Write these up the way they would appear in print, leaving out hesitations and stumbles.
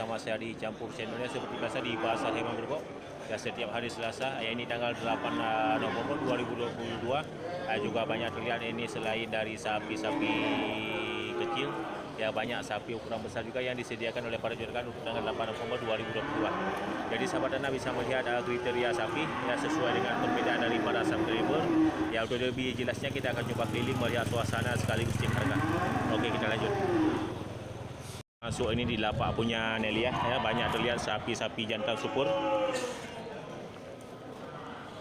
bersama saya di Campur Channelnya seperti biasa di Pasar Hewan Grogol. Ya, setiap hari Selasa, ya ini tanggal 8 November 2022. Juga banyak terlihat ini selain dari sapi-sapi kecil, ya banyak sapi ukuran besar juga yang disediakan oleh para juragan untuk tanggal 8 November 2022. Jadi sahabat Anda bisa melihat kriteria sapi ya sesuai dengan perbedaan dari para subscriber. Ya untuk lebih jelasnya kita akan coba keliling melihat suasana sekaligus cek harga. Oke, kita lanjut. Masuk ini di lapak punya Nelia ya, banyak terlihat sapi-sapi jantan super.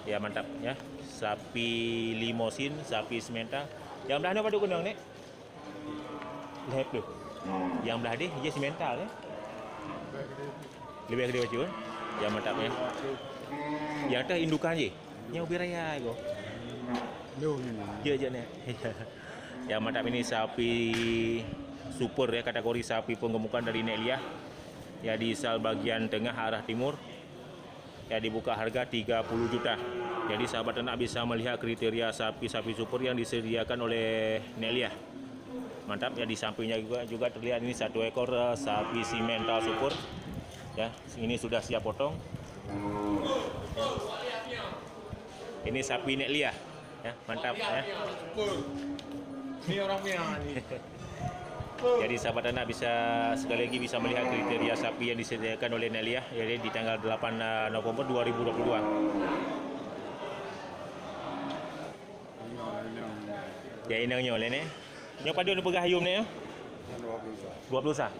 Ya mantap ya. Sapi limosin, sapi semental. Yang belah ni apa duk kenang ni? Lihat tu. Yang belah ni dia semental ya. Lebih gede baju. Ya mantap ya. Yang atas indukan je. Yang ubi raya tu. Je ni. Ya mantap, ini sapi super ya, kategori sapi penggemukan dari Nelia. Ya di sal bagian tengah arah timur. Ya dibuka harga 30 juta. Jadi sahabat ternak bisa melihat kriteria sapi-sapi super yang disediakan oleh Nelia. Mantap ya, di sampingnya juga terlihat ini satu ekor sapi simental super. Ya, ini sudah siap potong. Ini sapi Nelia. Ya, mantap ya. Ini orang punya ni. Jadi sahabat ternak bisa sekali lagi bisa melihat kriteria sapi yang disediakan oleh Nelia yaitu di tanggal 8 November 2022. Ya inangnya oleh ni. Nyo padu ni pegah ayum ni ya. 20 sah.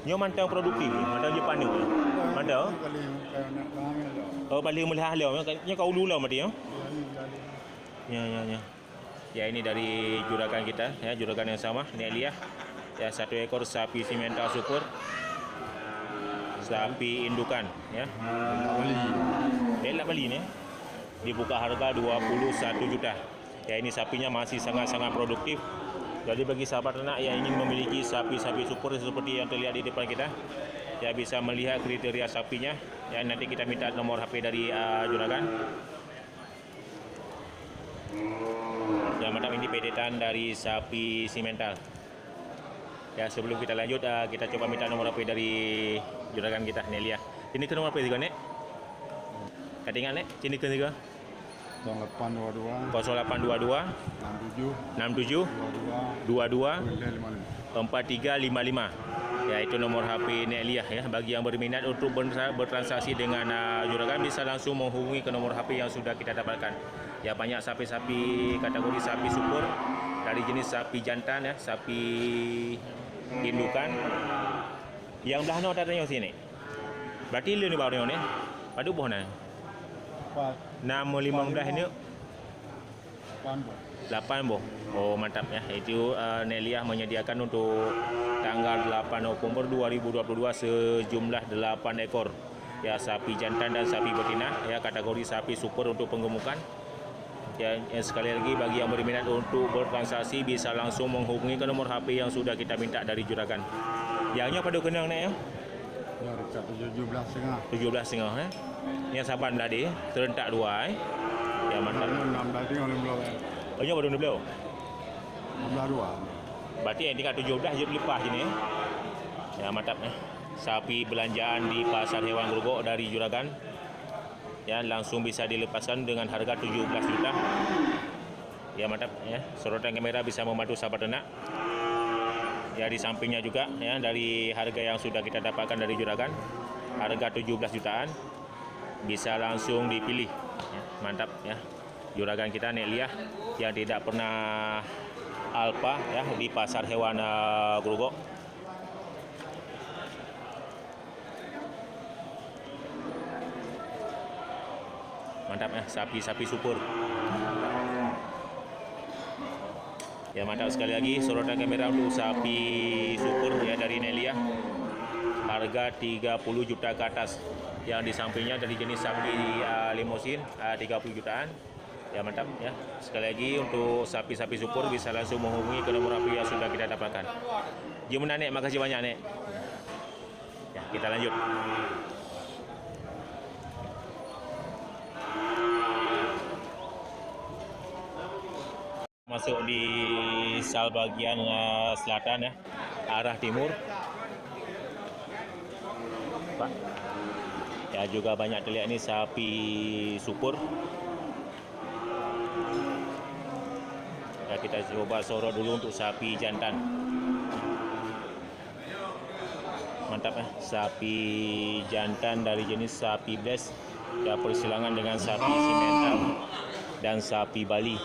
Nyo mantang produktif, mantang je panu. Mantang. Oh paling melihat halau nyo kau ulu lah mati ya. Ya. Ya ini dari juragan kita ya, juragan yang sama Nelia. Ya satu ekor sapi simental super. Sapi indukan ya. Elak beli ni. Dibuka harga 21 juta. Ya ini sapinya masih sangat-sangat produktif. Jadi bagi sahabat ternak yang ingin memiliki sapi-sapi super seperti yang terlihat di depan kita, ya bisa melihat kriteria sapinya. Ya nanti kita minta nomor HP dari juragan. Ya mantap, ini pedetan dari sapi simental. Ya sebelum kita lanjut kita coba minta nomor HP dari juragan kita Nelia. Ini ke nomor HP juga nek? Kata ingat nek? Sini ke juga. 0822 0822 67 22 4355. Ya itu nomor HP Nelia ya. Bagi yang berminat untuk bertransaksi dengan juragan bisa langsung menghubungi ke nomor HP yang sudah kita dapatkan. Ya banyak sapi-sapi kategori sapi super dari jenis sapi jantan ya, sapi indukan. Yang belah no tanya sini. Berarti lu ni baru ni. Padu boh na. 615 ini 8 boh. Oh mantap ya. Itu Nelia menyediakan untuk tanggal 8 November 2022 sejumlah 8 ekor ya sapi jantan dan sapi betina ya, kategori sapi super untuk penggemukan. Ya sekali lagi bagi yang berminat untuk bertransaksi bisa langsung menghubungi ke nomor HP yang sudah kita minta dari juragan. Yangnya pada kenang ni ya? Ya dekat 17.5. 17.5 ya. Yang saban tadi terentak dua Ya mantap. 16 tinggal 15. Oh nya baru 12. 16 Berarti yang tinggal 17 je lepas sini. Ya mantap ya. Sapi belanjaan di Pasar Hewan Grogol dari juragan. Ya langsung bisa dilepaskan dengan harga 17 juta. Ya mantap ya. Sorotan kamera bisa membantu sahabat ternak. Ya di sampingnya juga ya dari harga yang sudah kita dapatkan dari juragan, harga 17 jutaan bisa langsung dipilih ya, mantap ya. Juragan kita Nelia yang tidak pernah alpa ya di Pasar Hewan Grogol. Mantap ya, sapi-sapi super. Ya mantap sekali lagi sorotan kamera untuk sapi super ya dari Nelia. Harga 30 juta ke atas. Yang di sampingnya dari jenis sapi limosin 30 jutaan. Ya mantap ya. Sekali lagi untuk sapi-sapi super bisa langsung menghubungi ke nomor HP yang sudah kita dapatkan. Gimana nek? Makasih banyak nek. Ya kita lanjut. Masuk di sal bagian selatan ya, arah timur. Ya, juga banyak terlihat ini sapi supur. Ya, kita coba sorot dulu untuk sapi jantan. Mantap ya, sapi jantan dari jenis sapi Bless. Ya, persilangan dengan sapi simental dan sapi Bali.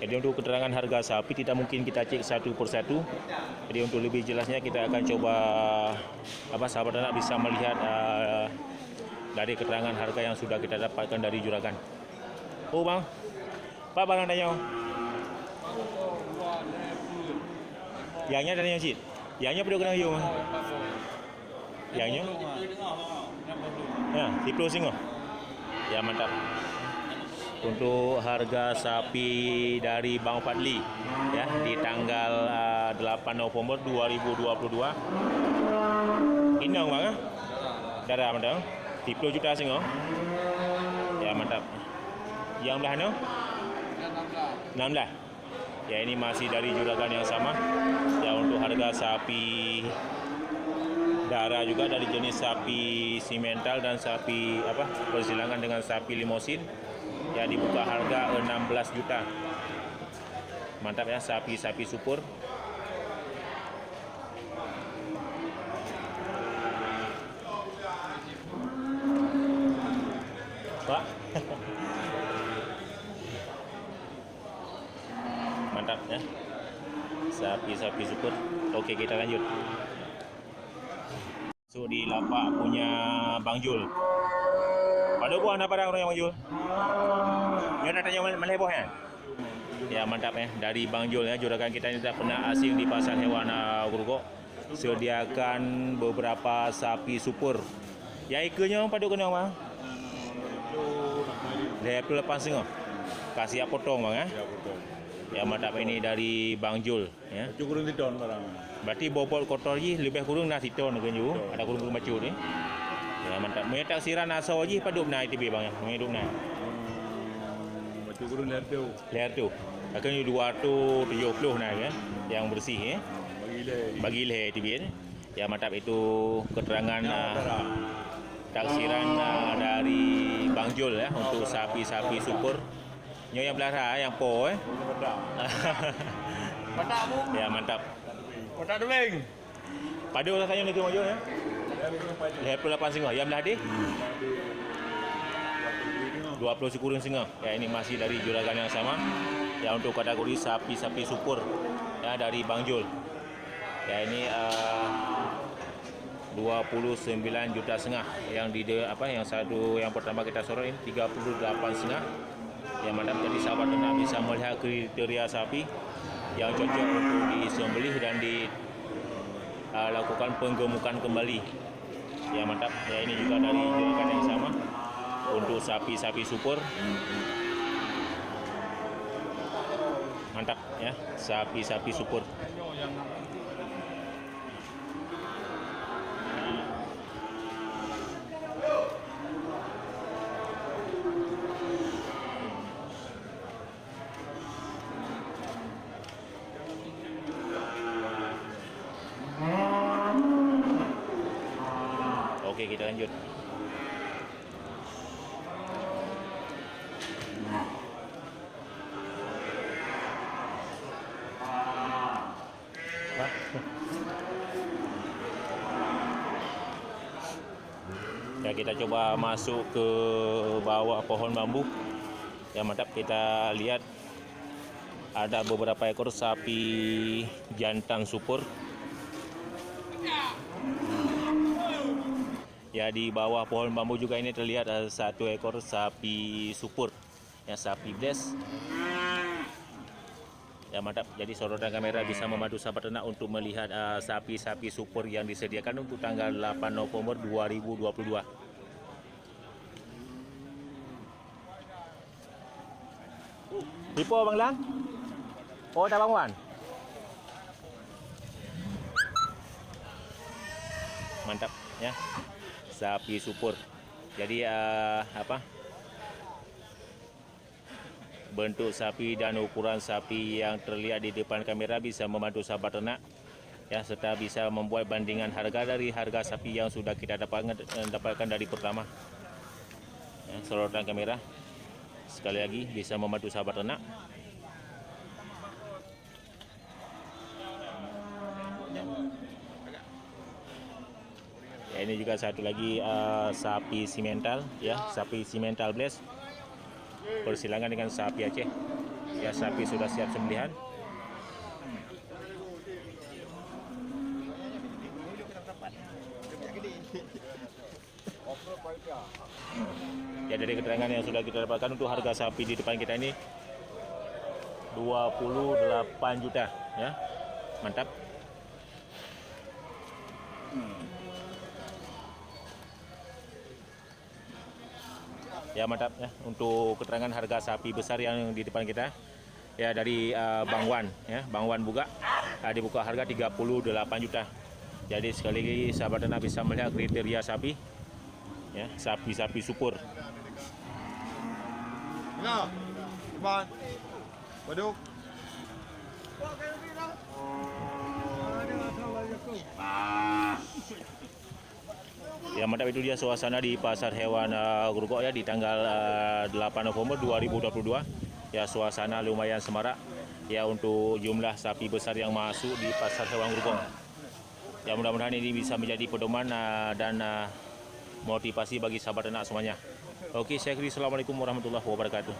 Jadi untuk keterangan harga sapi tidak mungkin kita cek satu persatu. Jadi untuk lebih jelasnya kita akan coba sahabat ternak bisa melihat dari keterangan harga yang sudah kita dapatkan dari juragan. Oh bang, Pak barang tanya. Yangnya tanya cik. Yangnya perlu kena hiu. Yangnya. Ya, di closing oh. Ya mantap. Untuk harga sapi dari Bang Fadli ya di tanggal 8 November 2022. Indang bang ya? Darah mantap. 10 juta singo. Ya mantap. Yang belah no? 16. Ya ini masih dari juragan yang sama. Ya untuk harga sapi darah juga dari jenis sapi simental dan sapi persilangan dengan sapi limosin. Ya dibuka harga 16 juta. Mantap ya, sapi-sapi supur. Pak. Mantap ya. Sapi-sapi supur. Oke, kita lanjut. So di lapak punya Bang Jul. Pada buah apa orang yang Bang Jul? Dia nak tanya meleboh ya? Ya mantap ya, dari Bang Jul ya, juragan kita ini tak pernah asing di pasar hewan Grogol. Sediakan beberapa sapi supur. Ya ikutnya pada kena bang? Dia lepas sengah. Kasih apa potong bang ya? Ya mantap ini dari Bang Jul ya. Kurang di don barang. Berarti bobot kotor je lebih kurang nak siton kan ju. Ada kurang macam ni. Ya mantap. Mai taksiran asal je paduk nah ITB bang ya. Mai duk nah. Macam kurang leher tu. Leher tu. Akan 270 nah ya. Yang bersih ya. Bagi leher ITB ni. Ya mantap itu keterangan taksiran dari Bang Jul ya untuk sapi-sapi supur. Nyo yang belah yang po Patak mu. Ya mantap. Patak duling. Padu rasanya ni tu Bang Jul ya. Leher 8 singa. Yang belah di 20 sekurang singa. Ya ini masih dari juragan yang sama. Ya untuk kategori sapi-sapi supur ya dari Bang Jul. Ya ini 29,5 juta yang yang pertama kita sorot ini 38,5. Yang mana menjadi sahabat ternak bisa melihat kriteria sapi yang cocok untuk disembelih dan dilakukan penggemukan kembali. Ya mantap. Ya ini juga dari juragan yang sama untuk sapi-sapi supur. Mantap ya, sapi-sapi supur. Oke, kita lanjut. Ya kita coba masuk ke bawah pohon bambu. Ya mantap, kita lihat ada beberapa ekor sapi jantan supur. Ya di bawah pohon bambu juga ini terlihat ada satu ekor sapi supur. Ya sapi Bless. Ya mantap, jadi sorotan kamera bisa membantu sahabat ternak untuk melihat sapi-sapi supur yang disediakan untuk tanggal 8 November 2022. Tipu Bang Lang? Oh, tak bangun. Mantap ya. Sapi supur. Jadi bentuk sapi dan ukuran sapi yang terlihat di depan kamera bisa membantu sahabat ternak ya, serta bisa membuat bandingan harga dari harga sapi yang sudah kita dapatkan dari pertama. Ya, sorotan kamera sekali lagi bisa membantu sahabat ternak. Ya, ini juga satu lagi sapi simental, ya, sapi simental blast. Persilangan dengan sapi Aceh. Ya, sapi sudah siap sembelihan. Ya, dari keterangan yang sudah kita dapatkan untuk harga sapi di depan kita ini 28 juta, ya. Mantap. Ya, mantap ya untuk keterangan harga sapi besar yang di depan kita. Ya, dari Bang Wan, ya, Bang Wan buka dibuka harga 38 juta. Jadi sekali lagi sahabat ternak bisa melihat kriteria sapi, ya, sapi-sapi super. Tengok. Depan. Baduk. Ya, mantap, itu dia suasana di pasar hewan Grogol ya di tanggal 8 November 2022. Ya, suasana lumayan semarak ya untuk jumlah sapi besar yang masuk di pasar hewan Grogol. Ya, mudah-mudahan ini bisa menjadi pedoman dan motivasi bagi sahabat ternak semuanya. Oke, saya akhiri. Assalamualaikum warahmatullahi wabarakatuh.